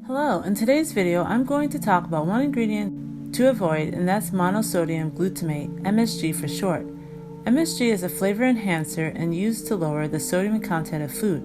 Hello, in today's video I'm going to talk about one ingredient to avoid, and that's monosodium glutamate, MSG for short. MSG is a flavor enhancer and used to lower the sodium content of food.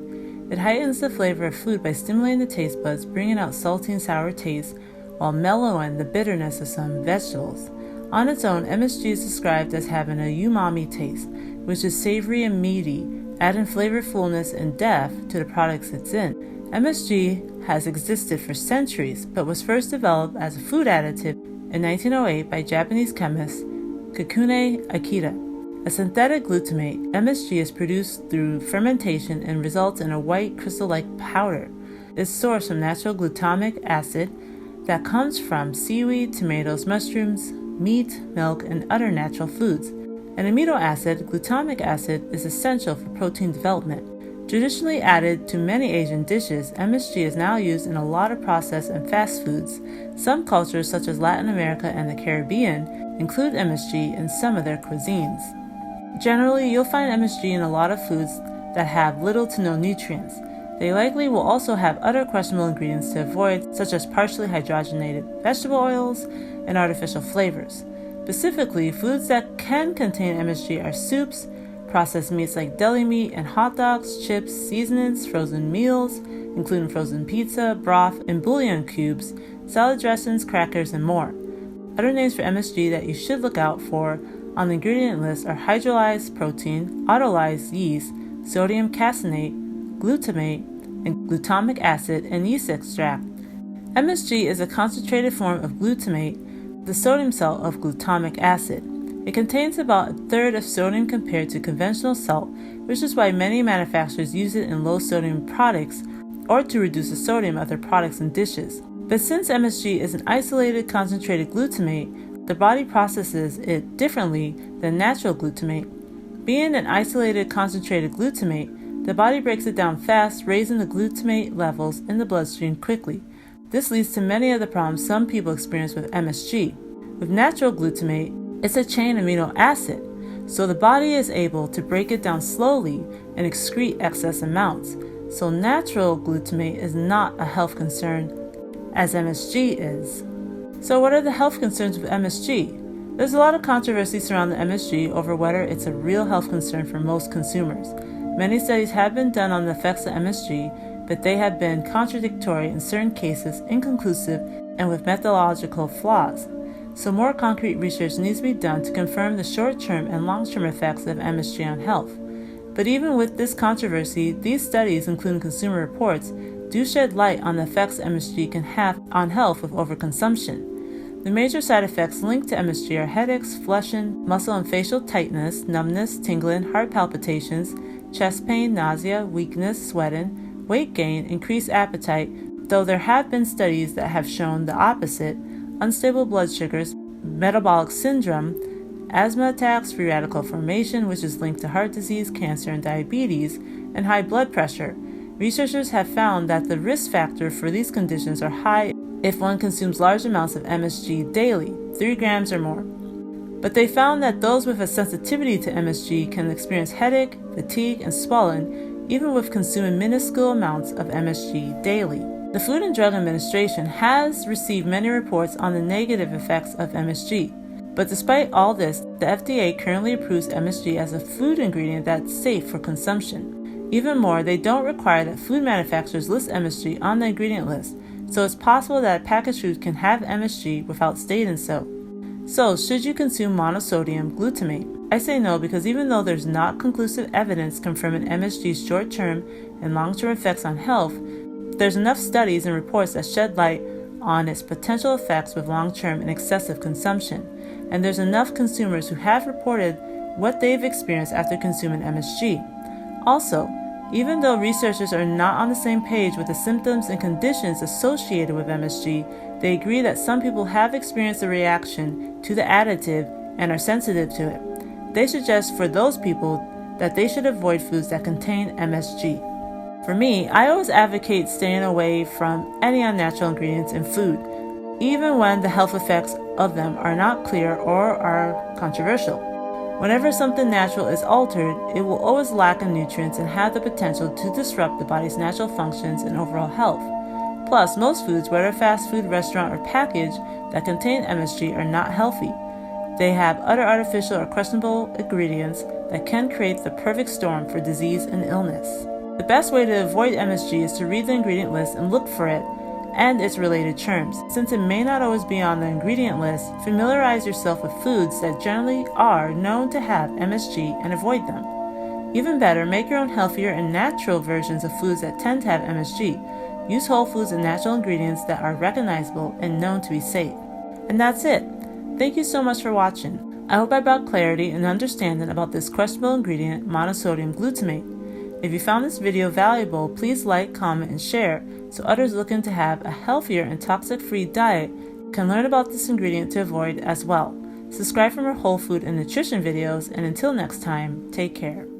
It heightens the flavor of food by stimulating the taste buds, bringing out salty and sour taste, while mellowing the bitterness of some vegetables. On its own, MSG is described as having a umami taste, which is savory and meaty, adding flavorfulness and depth to the products it's in. MSG has existed for centuries, but was first developed as a food additive in 1908 by Japanese chemist Kikune Akita. A synthetic glutamate, MSG is produced through fermentation and results in a white crystal-like powder. It's sourced from natural glutamic acid that comes from seaweed, tomatoes, mushrooms, meat, milk, and other natural foods. An amino acid, glutamic acid, is essential for protein development. Traditionally added to many Asian dishes, MSG is now used in a lot of processed and fast foods. Some cultures, such as Latin America and the Caribbean, include MSG in some of their cuisines. Generally, you'll find MSG in a lot of foods that have little to no nutrients. They likely will also have other questionable ingredients to avoid, such as partially hydrogenated vegetable oils and artificial flavors. Specifically, foods that can contain MSG are soups, processed meats like deli meat and hot dogs, chips, seasonings, frozen meals, including frozen pizza, broth, and bouillon cubes, salad dressings, crackers, and more. Other names for MSG that you should look out for on the ingredient list are hydrolyzed protein, autolyzed yeast, sodium caseinate, glutamate, and glutamic acid, and yeast extract. MSG is a concentrated form of glutamate, the sodium salt of glutamic acid. It contains about a third of sodium compared to conventional salt, which is why many manufacturers use it in low-sodium products or to reduce the sodium of their products and dishes. But since MSG is an isolated concentrated glutamate, the body processes it differently than natural glutamate. Being an isolated concentrated glutamate, the body breaks it down fast, raising the glutamate levels in the bloodstream quickly. This leads to many of the problems some people experience with MSG. With natural glutamate, it's a chain amino acid, so the body is able to break it down slowly and excrete excess amounts. So natural glutamate is not a health concern as MSG is. So what are the health concerns with MSG? There's a lot of controversy surrounding MSG over whether it's a real health concern for most consumers. Many studies have been done on the effects of MSG, but they have been contradictory in certain cases, inconclusive, and with methodological flaws. So more concrete research needs to be done to confirm the short-term and long-term effects of MSG on health. But even with this controversy, these studies, including consumer reports, do shed light on the effects MSG can have on health with overconsumption. The major side effects linked to MSG are headaches, flushing, muscle and facial tightness, numbness, tingling, heart palpitations, chest pain, nausea, weakness, sweating, weight gain, increased appetite, though there have been studies that have shown the opposite: unstable blood sugars, metabolic syndrome, asthma attacks, free radical formation, which is linked to heart disease, cancer, and diabetes, and high blood pressure. Researchers have found that the risk factor for these conditions are high if one consumes large amounts of MSG daily, 3 grams or more. But they found that those with a sensitivity to MSG can experience headache, fatigue, and swelling even with consuming minuscule amounts of MSG daily. The Food and Drug Administration has received many reports on the negative effects of MSG, but despite all this, the FDA currently approves MSG as a food ingredient that's safe for consumption. Even more, they don't require that food manufacturers list MSG on the ingredient list, so it's possible that a packaged food can have MSG without stating so. So, should you consume monosodium glutamate? I say no, because even though there's not conclusive evidence confirming MSG's short-term and long-term effects on health, there's enough studies and reports that shed light on its potential effects with long-term and excessive consumption, and there's enough consumers who have reported what they've experienced after consuming MSG. Also, even though researchers are not on the same page with the symptoms and conditions associated with MSG, they agree that some people have experienced a reaction to the additive and are sensitive to it. They suggest for those people that they should avoid foods that contain MSG. For me, I always advocate staying away from any unnatural ingredients in food, even when the health effects of them are not clear or are controversial. Whenever something natural is altered, it will always lack in nutrients and have the potential to disrupt the body's natural functions and overall health. Plus, most foods, whether a fast food, restaurant, or package, that contain MSG are not healthy. They have other artificial or questionable ingredients that can create the perfect storm for disease and illness. The best way to avoid MSG is to read the ingredient list and look for it and its related terms. Since it may not always be on the ingredient list, familiarize yourself with foods that generally are known to have MSG and avoid them. Even better, make your own healthier and natural versions of foods that tend to have MSG. Use whole foods and natural ingredients that are recognizable and known to be safe. And that's it. Thank you so much for watching. I hope I brought clarity and understanding about this questionable ingredient, monosodium glutamate. If you found this video valuable, please like, comment, and share so others looking to have a healthier and toxic-free diet can learn about this ingredient to avoid as well. Subscribe for more whole food and nutrition videos, and until next time, take care.